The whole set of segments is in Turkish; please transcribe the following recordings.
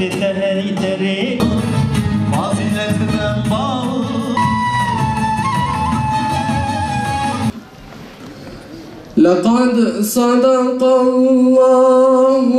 Afete heyderi faziletine bağlı. لقد صدق الله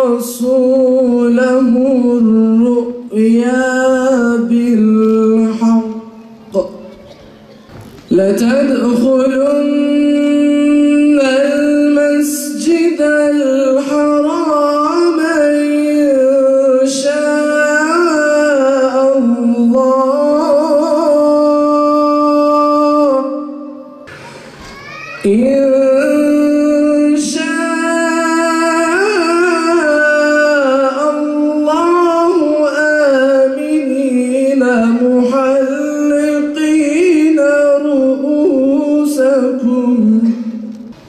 رسوله الرؤيا بالحق لتدخلن المسجد الحرام إن شاء الله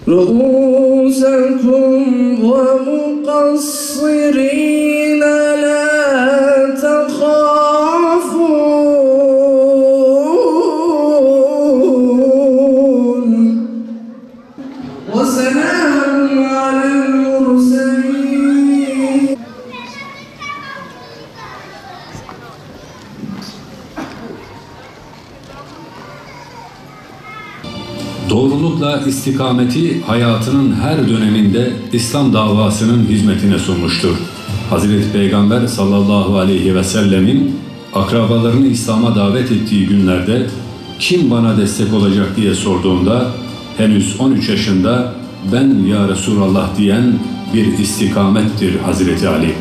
رؤوسكم ومقصرين لا تخافون وسلام على المرسلين. Doğrulukla istikameti hayatının her döneminde İslam davasının hizmetine sunmuştur. Hazreti Peygamber sallallahu aleyhi ve sellemin akrabalarını İslam'a davet ettiği günlerde kim bana destek olacak diye sorduğunda henüz 13 yaşında ben ya Resulallah diyen bir istikamettir Hazreti Ali.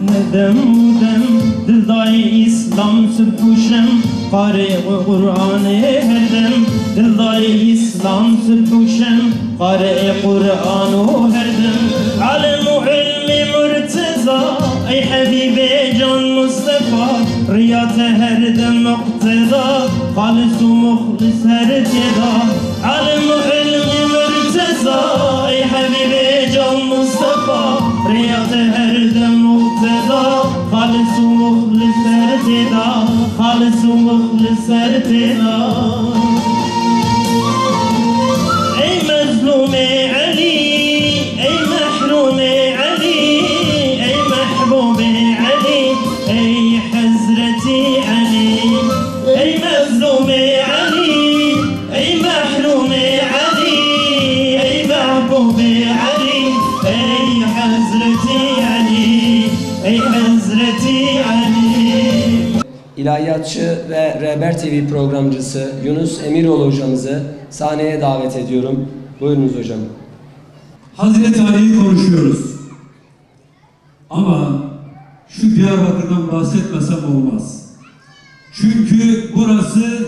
Nedem mudem dildai İslam sübhuşem Kare Kur'an-ı herdem dildai İslam sübhuşem Kare Kur'an-ı herdem Alem-u ilmi mürteza Ey Habibe can Mustafa Riyat-ı herdem muqteda Halis-u muhlis her ceda Alem-u ilmi mürteza Ey Habibe can Mustafa Riyat-ı herdem muqteda Halis-u muhlis her ceda Halis-u muhlis her ceda Ey mezlum-i Ali Ey mahrum-i Ali Ey mahbub-i Ali Ey Hazreti Ali Ey mezlum-i Ali Ey mahrum-i Ali Ey mahbub-i Ali Ey Hazreti Ali Ey Hazreti Ali. İlahiyatçı ve Rehber TV programcısı Yunus Emiroğlu hocamızı sahneye davet ediyorum. Buyurunuz hocam. Hazreti Ali'yi konuşuyoruz. Ama şu Diyarbakır'dan bahsetmesem olmaz. Çünkü burası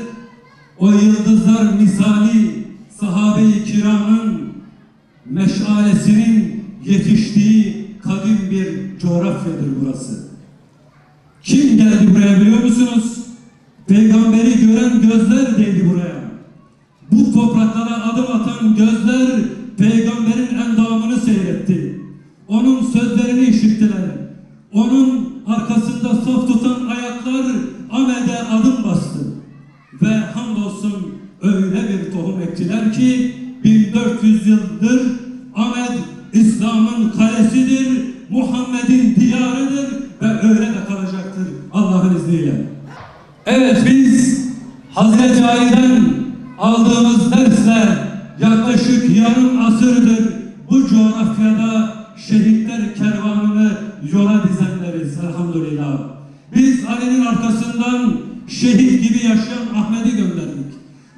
o yıldızlar misali sahabe-i kiramın meşalesinin yetiştiği kadim bir coğrafyadır burası. Kim geldi buraya biliyor musunuz? Peygamberi gören gözler değdi buraya. Bu topraklara adım atan gözler Peygamberin endamını seyretti. Onun sözlerini işittiler. Onun arkasında saf tutan ayaklar Ahmet'e adım bastı. Ve hamdolsun öyle bir tohum ektiler ki 1400 yıldır Ahmet İslam'ın kalesidir, Muhammed'in diyarıdır ve öyle de kalacaktır Allah'ın izniyle. Evet, biz Hazreti Ali'den aldığımız dersle yaklaşık yarım asırdır bu coğrafyada şehitler kervanını yola dizenleriz elhamdülillah. Biz Ali'nin arkasından şehit gibi yaşayan Ahmet'i gönderdik.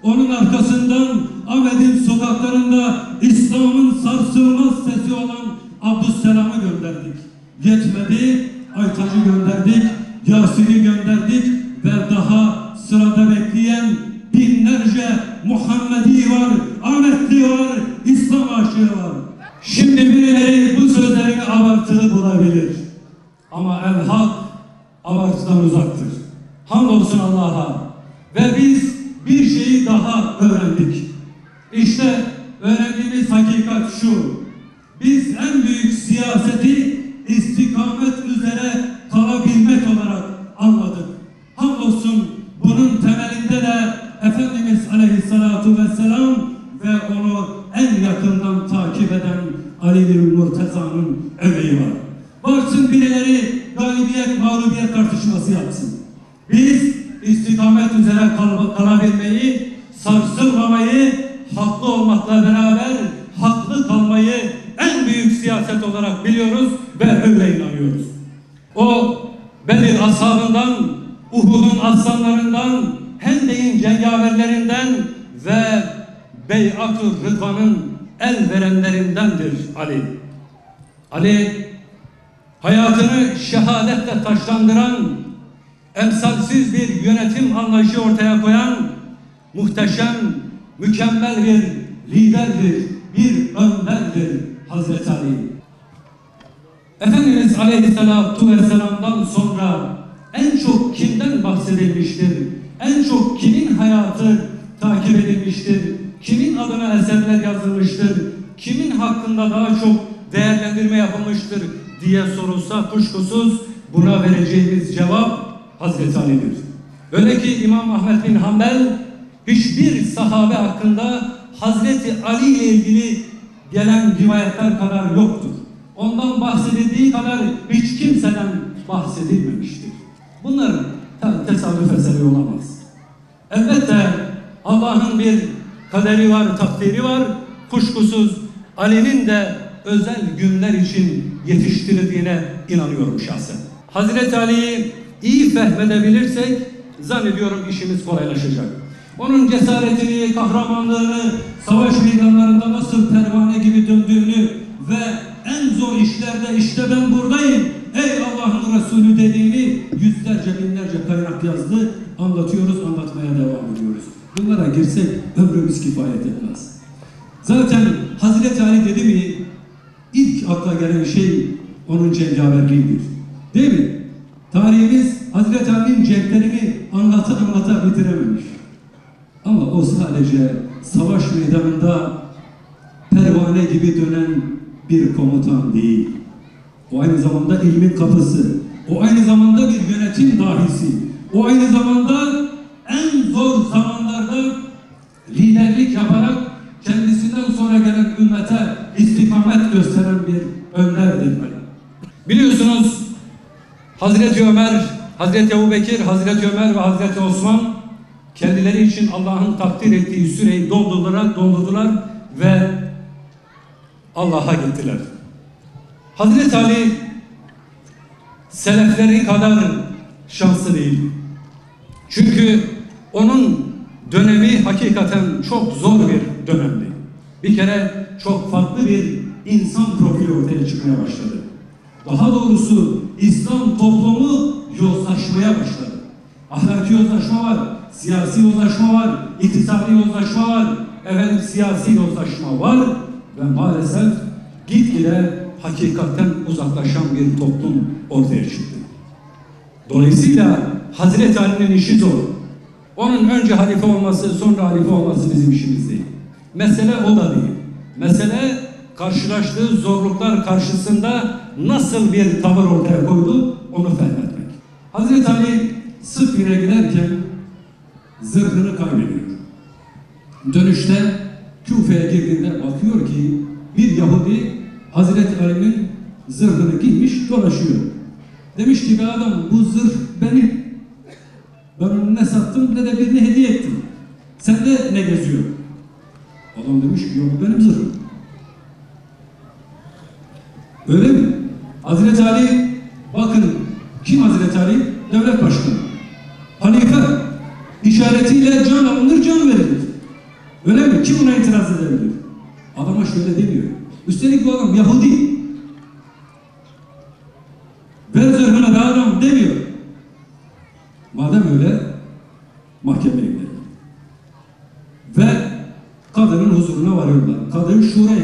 Onun arkasından Ahmet'in sokaklarında İslam'ın sarsılmaz sesi olan Abdüsselam'ı gönderdik. Yetmedi, Aytaç'ı gönderdik, Yasin'i gönderdik ve daha sırada bekleyen binlerce Muhammedi var, Ahmetli var, İslam aşığı var. Şimdi birileri bu sözlerini abartılı bulabilir. Ama el-hak abartıdan uzaktır. Hamdolsun Allah'a. Ve biz bir şeyi daha öğrendik. İşte öğrendiğimiz hakikat şu: biz en büyük siyaseti istikamet üzere kalabilmek olarak anladık. Hamdolsun bunun temelinde de Efendimiz Aleyhisselatu Vesselam ve onu en yakından takip eden Ali bin Murteza'nın emeği var. Varsın birileri galibiyet mağlubiyet tartışması yapsın. Biz istikamet üzere kalabilmeyi, sarsılmamayı, haklı olmakla beraber haklı kalmayı en büyük siyaset olarak biliyoruz ve öyle inanıyoruz. O Bedir ashabından, Uhud'un aslanlarından, Hendek'in cengaverlerinden ve Beyat-ı Rıdvan'ın el verenlerindendir Ali. Ali, hayatını şehadetle taşlandıran, emsalsiz bir yönetim anlayışı ortaya koyan, muhteşem, mükemmel bir liderdir, bir önderdir Hazreti Ali. Efendimiz Aleyhisselatü Vesselam'dan sonra en çok kimden bahsedilmiştir? En çok kimin hayatı takip edilmiştir? Kimin adına eserler yazılmıştır? Kimin hakkında daha çok değerlendirme yapılmıştır diye sorulsa kuşkusuz buna vereceğimiz cevap Hazreti Ali'dir. Öyle ki İmam Ahmed bin Hanbel hiçbir sahabe hakkında Hazreti Ali ile ilgili gelen rivayetler kadar yoktur. Ondan bahsedildiği kadar hiç kimseden bahsedilmemiştir. Bunlar tesadüf eseri olamaz. Elbette Allah'ın bir kaderi var, takdiri var. Kuşkusuz Ali'nin de özel günler için yetiştirildiğine inanıyorum şahsen. Hazreti Ali'yi iyi fehmedebilirsek zannediyorum işimiz kolaylaşacak. Onun cesaretini, kahramanlığını, savaş meydanlarında nasıl pervane gibi döndüğünü ve en zor işlerde işte ben buradayım, ey Allah'ın Resulü dediğini yüzlerce binlerce kaynak yazdı. Anlatıyoruz, anlatmaya devam ediyoruz. Bunlara girsek ömrümüz kifayet etmez. Zaten Hazreti Ali dedi mi ilk akla gelen şey onun cengaverliğidir. Değil mi? Tarihimiz Hazreti Ali'nin cenklerini anlata bitirememiş. Ama o sadece savaş meydanında pervane gibi dönen bir komutan değil. O aynı zamanda ilmin kapısı. O aynı zamanda bir yönetim dahisi. O aynı zamanda en zor zamanlarda liderlik yaparak kendisinden sonra gelen ümmete istikamet gösteren bir önderdir. Biliyorsunuz Hazreti Ömer, Hazreti Ebubekir, Hazreti Ömer ve Hazreti Osman kendileri için Allah'ın takdir ettiği süreyi doldurdular ve Allah'a gittiler. Hazreti Ali selefleri kadar şanslı değil. Çünkü onun dönemi hakikaten çok zor bir dönemdi. Bir kere çok farklı bir insan profili ortaya çıkmaya başladı. Daha doğrusu İslam toplumu yozlaşmaya başladı. Ahlaki yozlaşma var, siyasi yozlaşma var, iktisadi yozlaşma var, siyasi yozlaşma var ve maalesef gitgide hakikatten uzaklaşan bir toplum ortaya çıktı. Dolayısıyla Hazreti Ali'nin işi zor. Onun önce halife olması, sonra halife olması bizim işimiz değil. Mesele o da değil. Mesele karşılaştığı zorluklar karşısında nasıl bir tavır ortaya koydu, onu fehmetmek. Hazreti Ali Sıffir'e giderken zırhını kaybediyor. Dönüşte Küfe'ye girdiğinde bakıyor ki bir Yahudi Hazreti Ali'nin zırhını giymiş dolaşıyor. Demiş ki be adam bu zırh benim. Ben onu ne sattım ne de birine hediye ettim. Sende ne geziyor? Adam demiş ki yok benim zırhım. Öyle mi? Hazreti Ali, bakın kim Hazreti Ali? Devlet başkanı. Halife işaretiyle can alınır, can verilir. Öyle mi? Kim buna itiraz edebilir? Adama şöyle demiyor. Üstelik bu adam Yahudi. Ver zırhına be adam demiyor. Madem öyle mahkemeye gidelim. Ve kadının huzuruna varıyorlar. Kadın Şurey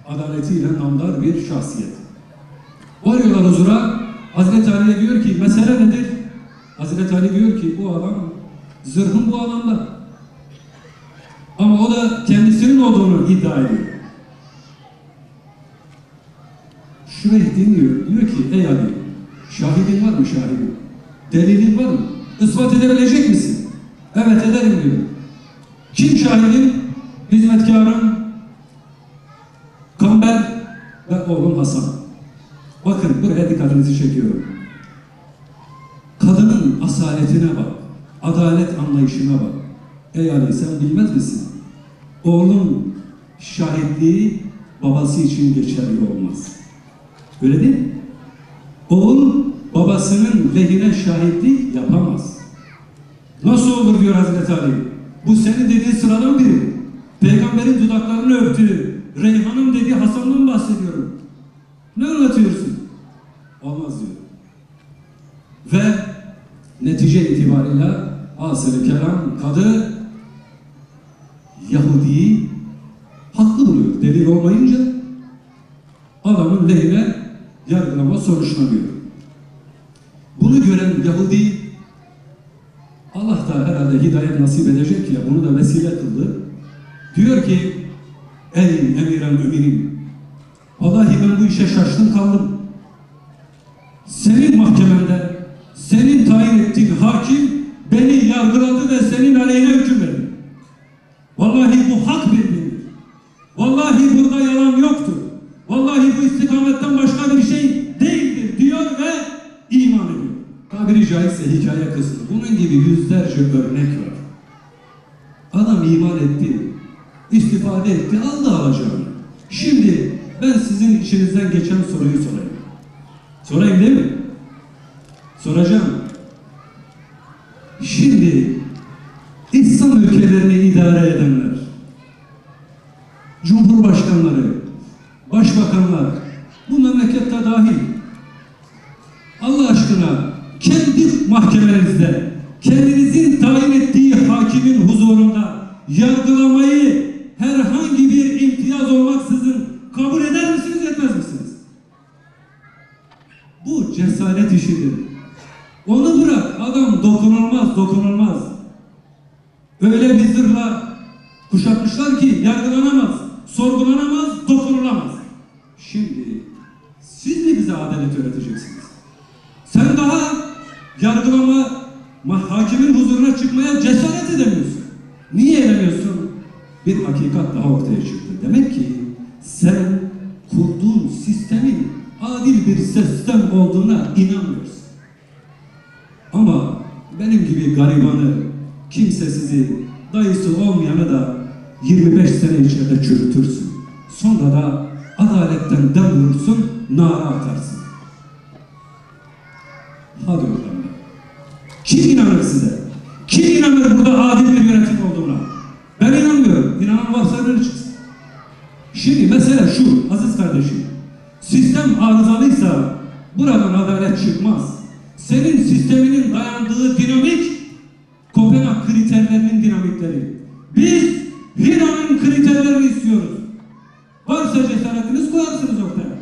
adaletiyle namdar bir şahsiyet. Varıyorlar huzura. Hazreti Ali diyor ki mesele nedir? Hazreti Ali diyor ki bu adam zırhım bu adamda. Ama o da kendisinin olduğunu iddia ediyor. Şurayı dinliyor. Diyor ki ey Ali, şahidin var mı şahidin? Delilin var mı? Ispat edebilecek misin? Evet ederim diyor. Kim şahidin? Hizmetkarım Kamber ve oğlum Hasan. Bakın buraya dikkatinizi çekiyorum. Kadının asaletine bak. Adalet anlayışına bak. Ey Ali sen bilmez misin? Oğlun şahitliği babası için geçerli olmaz. Öyle değil mi? Oğul babasının lehine şahitlik yapamaz. Nasıl olur diyor Hazreti Ali. Bu senin dediğin sıradan biri. Peygamberin dudaklarını öptüğü, Reyhan'ın dediği Hasan'dan bahsediyorum. Ne anlatıyorsun? Olmaz diyor. Ve netice itibariyle asıl-ı kelam kadı Yahudi'yi haklı buluyor. Delil olmayınca adamın lehine yargılama sonuçlanıyor. Bunu gören Yahudi Allah da herhalde hidayet nasip edecek ya bunu da vesile kıldı. Diyor ki ey emir-el müminin vallahi ben bu işe şaştım kaldım. Senin mahkemende senin tayin ettiğin hakim beni yargıladı ve senin aleyhine hüküm verdi. Vallahi bu hak bir bilgi. Vallahi burada yalan yoktur. Vallahi bu istikametten başka bir şey değildir diyor ve iman ediyor. Tabiri caizse hikaye kısmı. Bunun gibi yüzlerce örnek var. Adam iman etti, istifade etti, aldı alacağını. Şimdi ben sizin içinizden geçen soruyu sorayım. Sorayım değil mi? Soracağım. Şimdi İslam ülkelerini idare edenler, cumhurbaşkanları, başbakanlar, bu memlekette dahil, Allah aşkına kendi mahkemenizde, kendinizin tayin ettiği hakimin huzurunda yargılamayı herhangi bir imtiyaz olmaksızın kabul eder misiniz, etmez misiniz? Bu cesaret işidir. Onu bırak, adam dokunulmaz. Öyle bir zırhla kuşatmışlar ki yargılanamaz, sorgulanamaz, dokunulamaz. Şimdi siz mi bize adalet öğreteceksiniz? Sen daha yargılama, hakimin huzuruna çıkmaya cesaret edemiyorsun. Niye edemiyorsun? Bir hakikat daha ortaya çıktı. Demek ki sen kurduğun sistemin adil bir sistem olduğuna inanmıyorsun. Ama benim gibi garibanı, kimsesizi, dayısı olmayanı da 25 sene içeride çürütürsün. Sonra da adaletten dem vurursun, nara atarsın. Hadi oradan. Kim inanır size? Kim inanır burada adil bir yönetim olduğuna? Ben inanmıyorum. İnanan varsa önüne çıksın. Şimdi mesele şu, aziz kardeşim. Sistem arızalıysa buradan adalet çıkmaz. Senin sisteminin dayandığı dinamik Kopenhag kriterlerinin dinamikleri. Biz Hira'nın kriterlerini istiyoruz. Varsa cesaretiniz koyarsınız ortaya.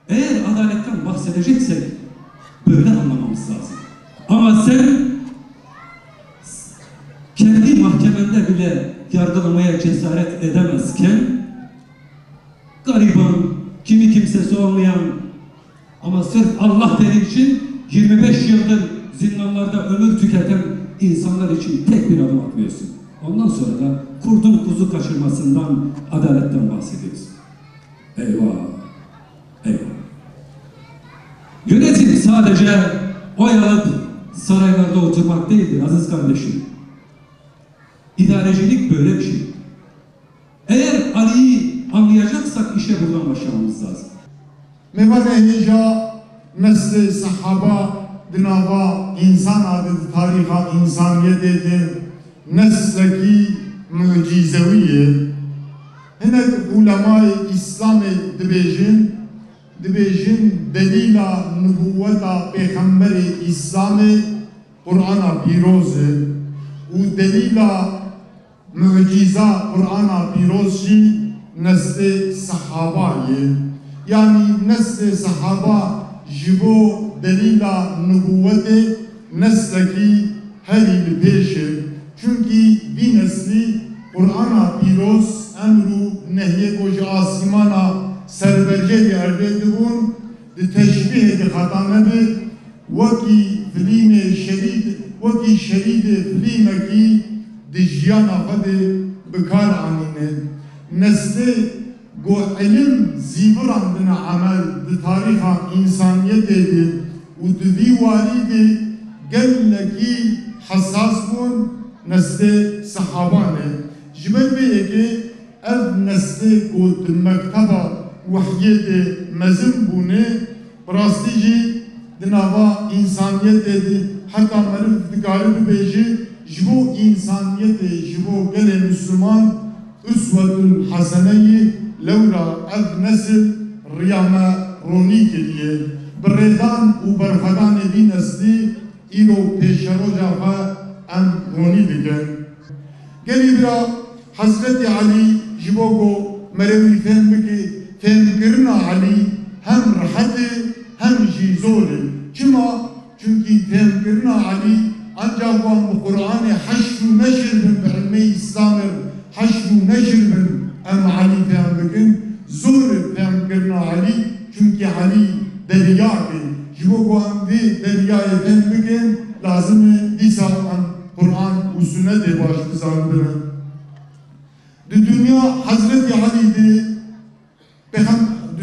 Eğer adaletten bahsedeceksek böyle anlamamız lazım. Ama sen kendi mahkemende bile yargılamaya cesaret edemezken gariban, kimi kimsesi olmayan ama sırf Allah dediği için 25 yıldır zindanlarda ömür tüketen insanlar için tek bir adım atmıyorsun. Ondan sonra da kurdun kuzu kaçırmasından, adaletten bahsediyorsun. Eyvah! Eyvah! Yönetim sadece oy alıp saraylarda oturmak değildir aziz kardeşim. İdarecilik böyle bir şey. Eğer Ali'yi anlayacaksak işe buradan başlamamız lazım. Mevade heja nesli sahaba dinava insan adı tariha insaniyet dedi nesleki mucizeviye hene ulemay İslam dibejin delila nübüvveta peygamberi İslam'ı Kur'an'a piroze u delila muciza Kur'an'a pirozji nesli sahabayı yani nesli sahaba jibo delila nübüvveti nesleki her il peşi çünkü bir وی نسلی قرآن پیروز امرو نهی کج آسمانا سربرجه دی ارده دبون دی تشبیه دی خطانه بی وکی شرید فلیمه کی دی جیانا خود بکار آنینه نسل گو علم زیوران دن عمل دی تاریخ انسانیت دی و دی واری دی گلکی حساس بون نسل صحابانه جمل بیه که اف نسل گو دی مکتبا وحیه دی مزم بونه براستی جی دناوا انسانیت دی حتی مرف دکاری بیجی جبو انسانیت جبو گل مسلمان اسوة الحسنه لولا اف نسل ریامه رونی کریه بردان و برخدان دی نسلی ایلو پیشرو جاها ام رونی بکن گلی برا حضرت علی جبو کو مروی فهم بکی فهم کرنا علی هم راحت هم جیزوره چما؟ چونکی فهم کرنا علی ancak bu Kur'an'ı haşru neşirbin bi ilmi İslam'ır haşru neşirbin em Ali fehmbikin zor fehmkirna Ali çünkü Ali deriyaki jibo guan vi deriyayı fehmbikin lazım disa an Kur'an u sünnete baş bizandırı dünya Hazreti Ali'di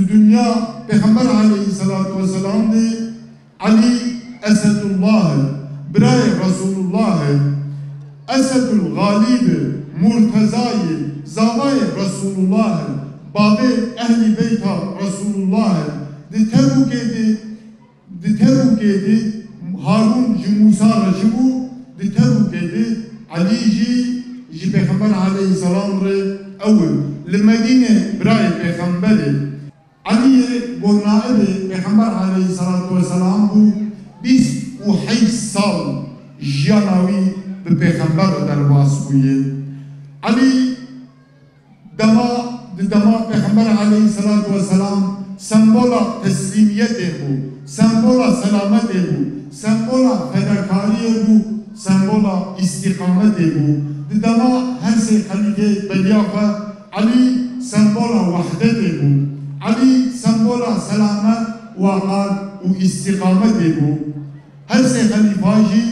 dünya Peygamber aleyhissalatu vesselam'dı Ali Esedullah برای رسول الله اسد الغالب مرتضای زوای رسول الله باب اهل بیت رسول الله دی تبوکیدی هارون جی موسی رجبو دی تبوکیدی علی جی پیغمبر علیه السلام ره اول لمدینه برای پیغمبر علی بو نائب پیغمبر علیه السلام بو 28 سال جانوی به پیغمبر درباس بویه علی دما پیغمبر علیه السلام سمبولا تسلیمیت بو سمبولا سلامت بو سمبولا فداکاری بو سمبولا استقامت بو دما هر سی خلیفه بلیافه علی سمبولا وحدت بو علی سمبولا سلامت وقار و استقامت بو هر سه خلیفاجی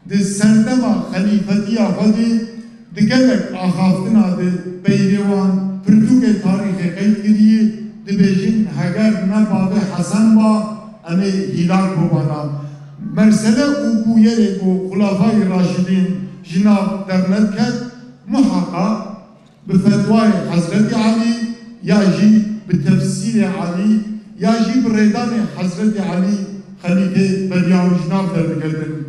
ده سردما خلیفتی آفادی ده گلک آخافتنا ده بیروان پرتوک تاریخ قید کریه ده بیجین هگر نباب حسن با امی هیلال بوانا مرسله او بویره کو خلافای راشدین جناب درنت کرد محقا بفتوای حضرت علی یا جی بتفسیر علی یا جی بردان حضرت علی خلیفه بریاوش نام در بکردن